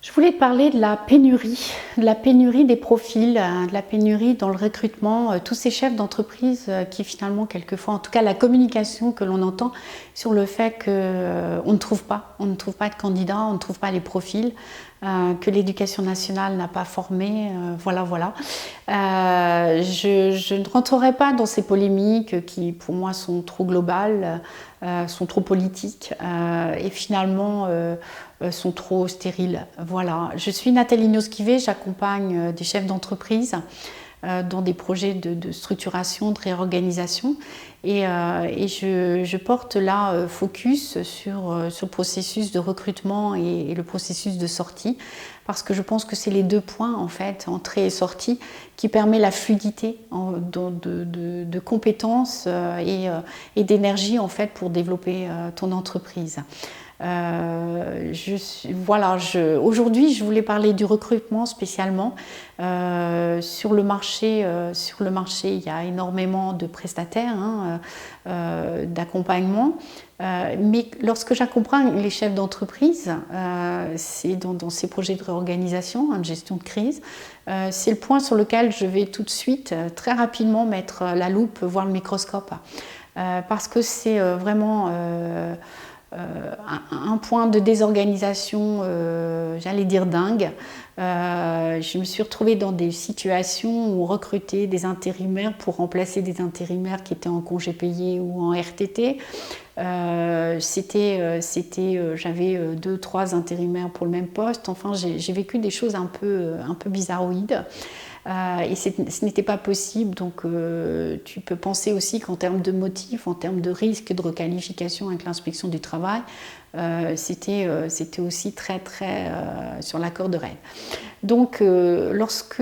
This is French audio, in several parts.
Je voulais te parler de la pénurie des profils, de la pénurie dans le recrutement, tous ces chefs d'entreprise qui finalement, quelquefois, en tout cas la communication que l'on entend sur le fait qu'on ne trouve pas de candidats, on ne trouve pas les profils, que l'éducation nationale n'a pas formé, voilà. Je ne rentrerai pas dans ces polémiques qui, pour moi, sont trop globales, sont trop politiques et finalement sont trop stériles. Voilà. Je suis Nathalie Nosquivet, j'accompagne des chefs d'entreprise dans des projets de structuration, de réorganisation et je porte là focus sur le processus de recrutement et le processus de sortie parce que je pense que c'est les deux points en fait, entrée et sortie, qui permet la fluidité de compétences et d'énergie en fait pour développer ton entreprise. Aujourd'hui, je voulais parler du recrutement spécialement. Sur le marché, il y a énormément de prestataires, d'accompagnement. Mais lorsque j'accompagne les chefs d'entreprise, c'est dans ces projets de réorganisation, de gestion de crise, c'est le point sur lequel je vais tout de suite, très rapidement, mettre la loupe, voire le microscope. Parce que c'est vraiment un point de désorganisation, j'allais dire dingue. Je me suis retrouvée dans des situations où recruter des intérimaires pour remplacer des intérimaires qui étaient en congé payé ou en RTT. J'avais 2-3 intérimaires pour le même poste. Enfin, j'ai vécu des choses un peu bizarroïdes. Et ce n'était pas possible, donc tu peux penser aussi qu'en termes de motifs, en termes de risques de requalification avec l'inspection du travail, c'était aussi très sur la corde raide. Donc lorsque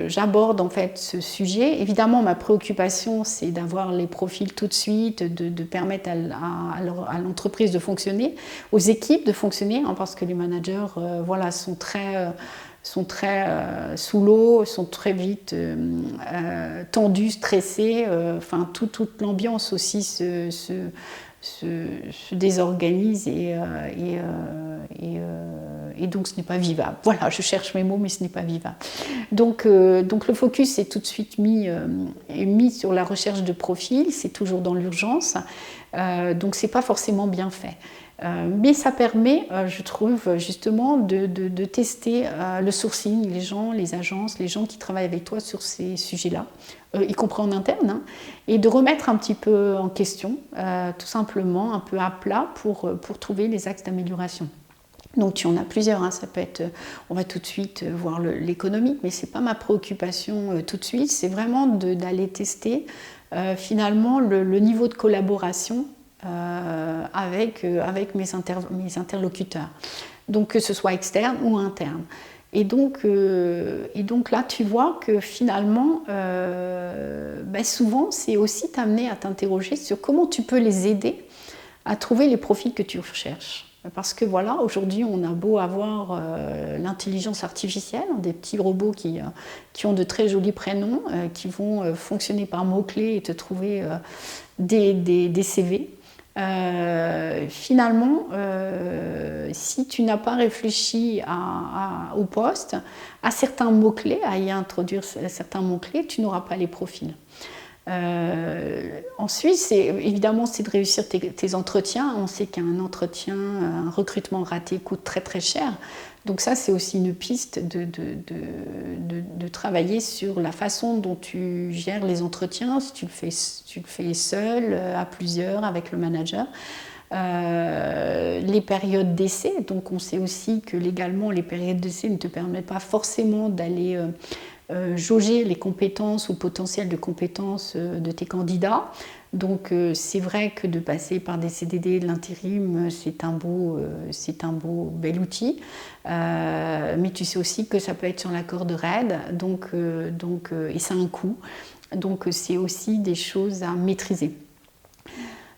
j'aborde en fait ce sujet, évidemment ma préoccupation c'est d'avoir les profils tout de suite, de permettre à l'entreprise de fonctionner, aux équipes de fonctionner, parce que les managers sont très sous l'eau, sont très vite tendus, stressés. Toute l'ambiance aussi se désorganise et donc ce n'est pas vivable. Voilà, je cherche mes mots, mais ce n'est pas vivable. Donc le focus est tout de suite mis sur la recherche de profils, c'est toujours dans l'urgence, donc c'est pas forcément bien fait. Mais ça permet, je trouve, justement, de tester le sourcing, les agences, les gens qui travaillent avec toi sur ces sujets-là, y compris en interne, et de remettre un petit peu en question, tout simplement, un peu à plat pour trouver les axes d'amélioration. Donc tu en as plusieurs, ça peut être, on va tout de suite voir l'économique, mais ce n'est pas ma préoccupation tout de suite, c'est vraiment d'aller tester finalement le niveau de collaboration avec mes interlocuteurs, donc que ce soit externe ou interne. Et donc là, tu vois que finalement, souvent, c'est aussi t'amener à t'interroger sur comment tu peux les aider à trouver les profils que tu recherches. Parce que voilà, aujourd'hui, on a beau avoir l'intelligence artificielle, des petits robots qui ont de très jolis prénoms, qui vont fonctionner par mots-clés et te trouver des CV. Finalement, si tu n'as pas réfléchi au poste, à certains mots-clés, à y introduire certains mots-clés, tu n'auras pas les profils. Ensuite, évidemment, c'est de réussir tes entretiens. On sait qu'un entretien, un recrutement raté coûte très cher. Donc ça, c'est aussi une piste de travailler sur la façon dont tu gères les entretiens, si tu le fais seul, à plusieurs, avec le manager. Les périodes d'essai, donc on sait aussi que légalement, les périodes d'essai ne te permettent pas forcément d'aller jauger les compétences ou le potentiel de compétences de tes candidats. Donc c'est vrai que de passer par des CDD, de l'intérim, c'est un bel outil. Mais tu sais aussi que ça peut être sur la corde raide, et ça a un coût. Donc c'est aussi des choses à maîtriser.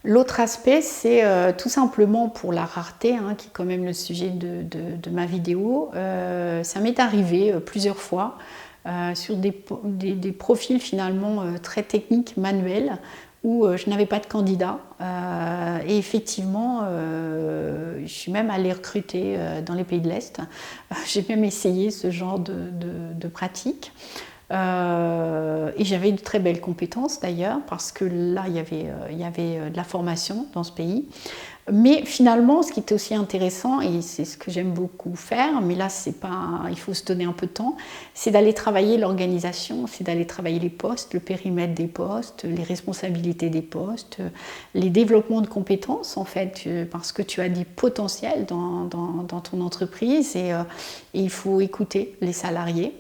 L'autre aspect, c'est tout simplement pour la rareté, qui est quand même le sujet de ma vidéo. Ça m'est arrivé plusieurs fois sur des profils finalement très techniques, manuels, où je n'avais pas de candidat. Et effectivement, je suis même allée recruter dans les pays de l'Est. J'ai même essayé ce genre de pratique. Et j'avais de très belles compétences d'ailleurs, parce que là, il y avait de la formation dans ce pays. Mais finalement, ce qui était aussi intéressant, et c'est ce que j'aime beaucoup faire, mais là, c'est pas, il faut se donner un peu de temps, c'est d'aller travailler l'organisation, c'est d'aller travailler les postes, le périmètre des postes, les responsabilités des postes, les développements de compétences, en fait, parce que tu as des potentiels dans ton entreprise et il faut écouter les salariés.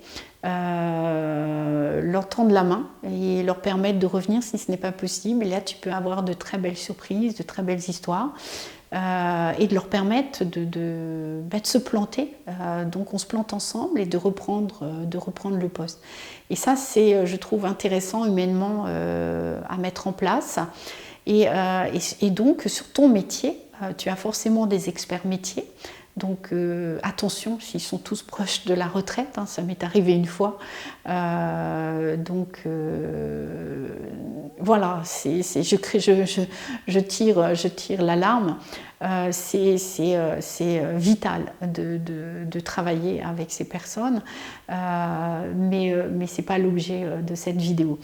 Leur tendre la main et leur permettre de revenir si ce n'est pas possible. Et là, tu peux avoir de très belles surprises, de très belles histoires et de leur permettre de se planter. Donc, on se plante ensemble et de reprendre le poste. Et ça, c'est, je trouve, intéressant humainement à mettre en place. Et donc, sur ton métier, tu as forcément des experts métiers. Donc attention, s'ils sont tous proches de la retraite, hein, ça m'est arrivé une fois. Voilà, je tire l'alarme. C'est vital de travailler avec ces personnes, mais ce n'est pas l'objet de cette vidéo.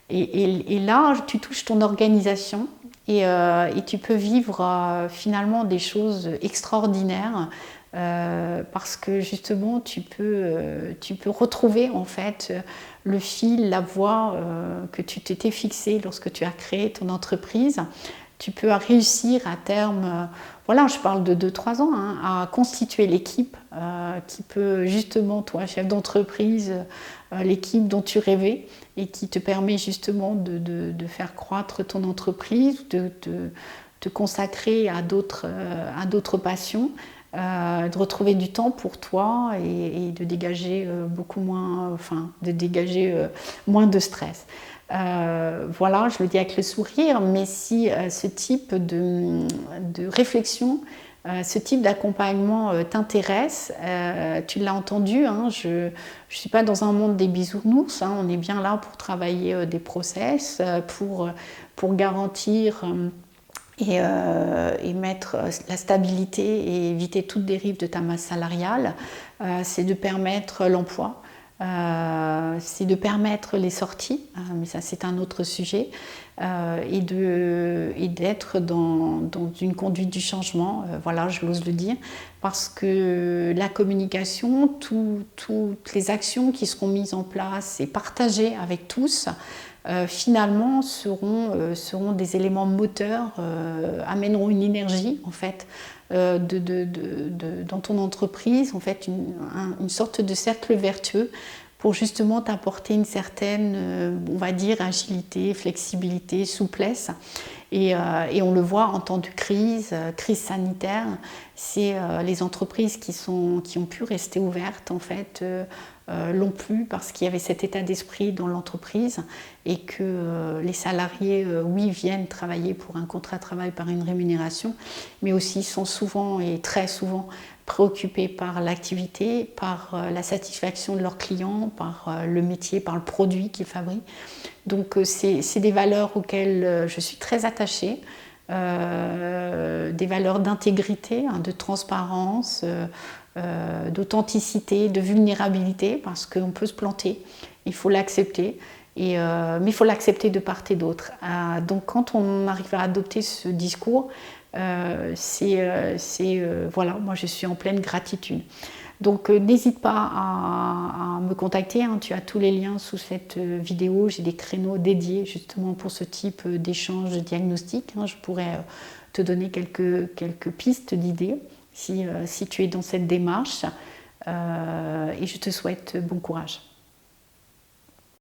Et là, tu touches ton organisation. Et tu peux vivre finalement des choses extraordinaires parce que justement tu peux retrouver en fait le fil, la voie que tu t'étais fixée lorsque tu as créé ton entreprise. Tu peux réussir à terme, voilà, je parle de 2-3 ans, hein, à constituer l'équipe qui peut justement, toi, chef d'entreprise, l'équipe dont tu rêvais et qui te permet justement de faire croître ton entreprise, de te consacrer à d'autres passions, de retrouver du temps pour toi et de dégager moins de stress. Voilà, je le dis avec le sourire, mais si ce type de réflexion, ce type d'accompagnement t'intéresse, tu l'as entendu, hein, je ne suis pas dans un monde des bisounours, hein, on est bien là pour travailler des process, pour garantir et mettre la stabilité et éviter toute dérive de ta masse salariale. C'est de permettre l'emploi. C'est de permettre les sorties, mais ça c'est un autre sujet, et d'être dans une conduite du changement, voilà, je l'ose le dire, parce que la communication, toutes les actions qui seront mises en place et partagées avec tous, finalement seront des éléments moteurs, amèneront une énergie en fait dans ton entreprise, en fait une sorte de cercle vertueux pour justement t'apporter une certaine, on va dire, agilité, flexibilité, souplesse. Et on le voit en temps de crise sanitaire, c'est les entreprises qui ont pu rester ouvertes en fait l'ont pu parce qu'il y avait cet état d'esprit dans l'entreprise et que les salariés, oui, viennent travailler pour un contrat de travail par une rémunération, mais aussi sont souvent et très souvent préoccupés par l'activité, par la satisfaction de leurs clients, par le métier, par le produit qu'ils fabriquent. Donc c'est des valeurs auxquelles je suis très attachée, des valeurs d'intégrité, hein, de transparence, d'authenticité, de vulnérabilité, parce qu'on peut se planter, il faut l'accepter, mais il faut l'accepter de part et d'autre. Donc quand on arrive à adopter ce discours, voilà, moi je suis en pleine gratitude. Donc n'hésite pas à me contacter, hein, tu as tous les liens sous cette vidéo, j'ai des créneaux dédiés justement pour ce type d'échange de diagnostic, hein, je pourrais te donner quelques pistes d'idées si tu es dans cette démarche et je te souhaite bon courage.